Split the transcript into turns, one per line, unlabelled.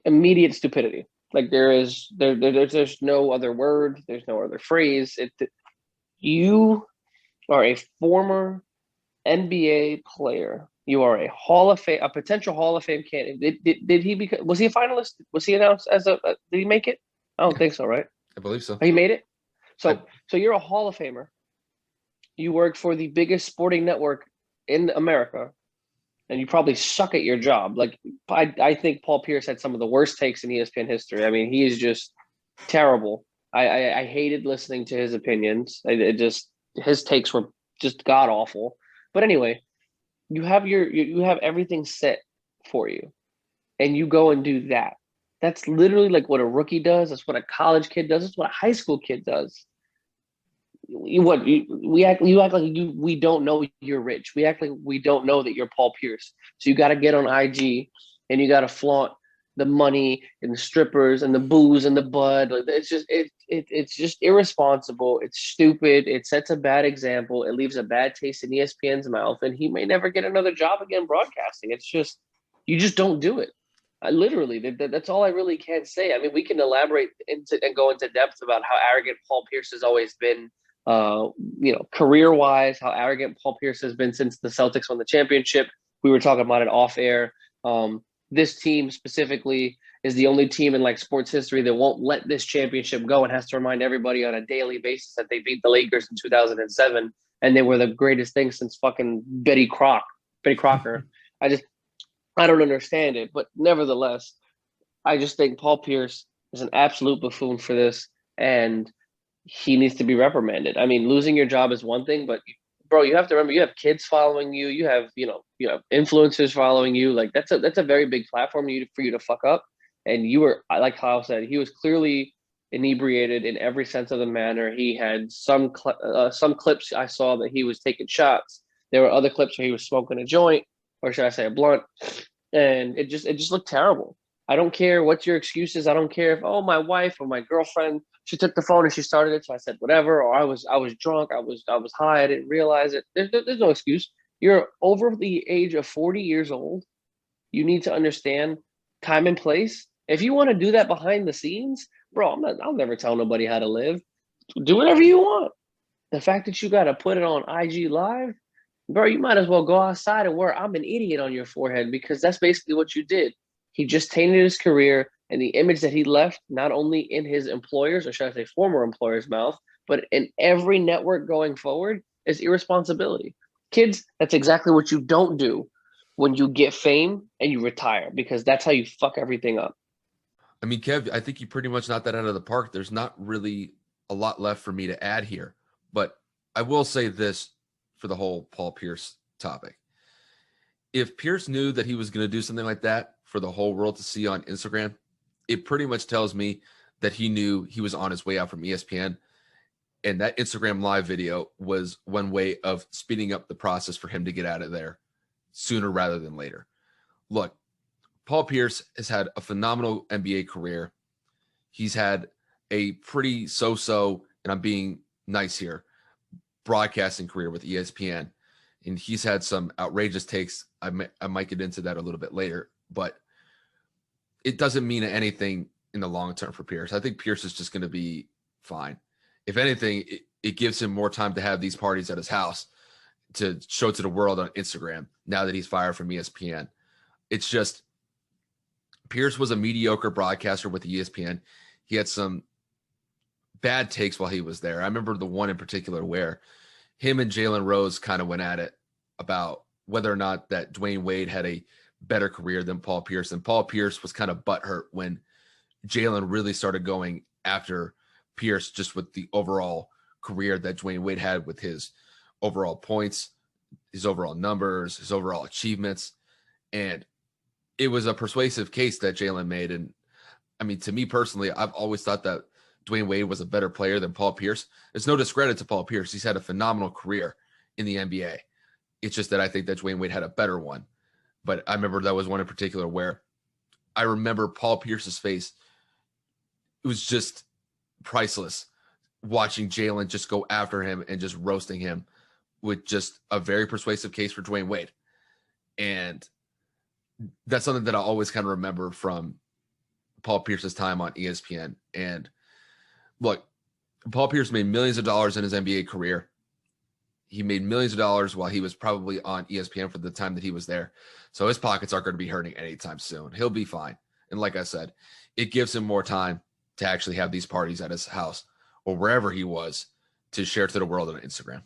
immediate stupidity. Like there's no other word, there's no other phrase. You are a former NBA player. You are a potential Hall of Fame candidate. Did he become? Was he a finalist? Was he announced as did he make it? I don't
Yeah,
think so, right?
I believe so.
He made it.
I,
So you're a Hall of Famer. You work for the biggest sporting network in America, and you probably suck at your job. Like I think Paul Pierce had some of the worst takes in ESPN history. I mean, he is just terrible. I hated listening to his opinions. His takes were just god awful. But anyway, you have everything set for you, and you go and do that. That's literally like what a rookie does. That's what a college kid does. That's what a high school kid does. You act like we don't know you're rich. We act like we don't know that you're Paul Pierce. So you got to get on IG and you got to flaunt the money and the strippers and the booze and the bud. Like it's just irresponsible. It's stupid. It sets a bad example. It leaves a bad taste in ESPN's mouth, and he may never get another job again broadcasting. It's just you just don't do it. Literally, that's all I really can say. I mean, we can elaborate into and go into depth about how arrogant Paul Pierce has always been, career wise, how arrogant Paul Pierce has been since the Celtics won the championship. We were talking about it off air. This team specifically is the only team in like sports history that won't let this championship go and has to remind everybody on a daily basis that they beat the Lakers in 2007 and they were the greatest thing since fucking Betty Crocker. I just I don't understand it, but nevertheless, I just think Paul Pierce is an absolute buffoon for this, and he needs to be reprimanded. I mean, losing your job is one thing, but bro, you have to remember you have kids following you, you have influencers following you. Like that's a very big platform for you to fuck up. And you were like Kyle said, he was clearly inebriated in every sense of the manner. He had some clips I saw that he was taking shots. There were other clips where he was smoking a joint, or should I say a blunt, and it just looked terrible. I don't care what your excuse is. I don't care if my wife or my girlfriend she took the phone and she started it, so I said whatever. Or I was drunk. I was high. I didn't realize it. There's no excuse. You're over the age of 40 years old. You need to understand time and place. If you want to do that behind the scenes, bro, I'll never tell nobody how to live. Do whatever you want. The fact that you got to put it on IG Live, bro, you might as well go outside and wear "I'm an idiot" on your forehead because that's basically what you did. He just tainted his career and the image that he left, not only in his employers, or should I say former employer's mouth, but in every network going forward, is irresponsibility. Kids, that's exactly what you don't do when you get fame and you retire because that's how you fuck everything up.
I mean, Kev, I think you pretty much knocked that out of the park. There's not really a lot left for me to add here, but I will say this for the whole Paul Pierce topic. If Pierce knew that he was going to do something like that for the whole world to see on Instagram, it pretty much tells me that he knew he was on his way out from ESPN. And that Instagram live video was one way of speeding up the process for him to get out of there sooner rather than later. Look, Paul Pierce has had a phenomenal NBA career. He's had a pretty so-so, and I'm being nice here, broadcasting career with ESPN. And he's had some outrageous takes. I might get into that a little bit later, but it doesn't mean anything in the long term for Pierce. I think Pierce is just going to be fine. If anything, it gives him more time to have these parties at his house to show to the world on Instagram now that he's fired from ESPN. It's just Pierce was a mediocre broadcaster with ESPN. He had some bad takes while he was there. I remember the one in particular where him and Jalen Rose kind of went at it about whether or not that Dwayne Wade had a better career than Paul Pierce. And Paul Pierce was kind of butthurt when Jalen really started going after Pierce just with the overall career that Dwayne Wade had with his overall points, his overall numbers, his overall achievements. And it was a persuasive case that Jalen made. And I mean, to me personally, I've always thought that Dwayne Wade was a better player than Paul Pierce. There's no discredit to Paul Pierce. He's had a phenomenal career in the NBA. It's just that I think that Dwayne Wade had a better one. But I remember that was one in particular where I remember Paul Pierce's face. It was just priceless watching Jalen just go after him and just roasting him with just a very persuasive case for Dwayne Wade. And that's something that I always kind of remember from Paul Pierce's time on ESPN. And look, Paul Pierce made millions of dollars in his NBA career. He made millions of dollars while he was probably on ESPN for the time that he was there. So his pockets aren't going to be hurting anytime soon. He'll be fine. And like I said, it gives him more time to actually have these parties at his house or wherever he was to share to the world on Instagram.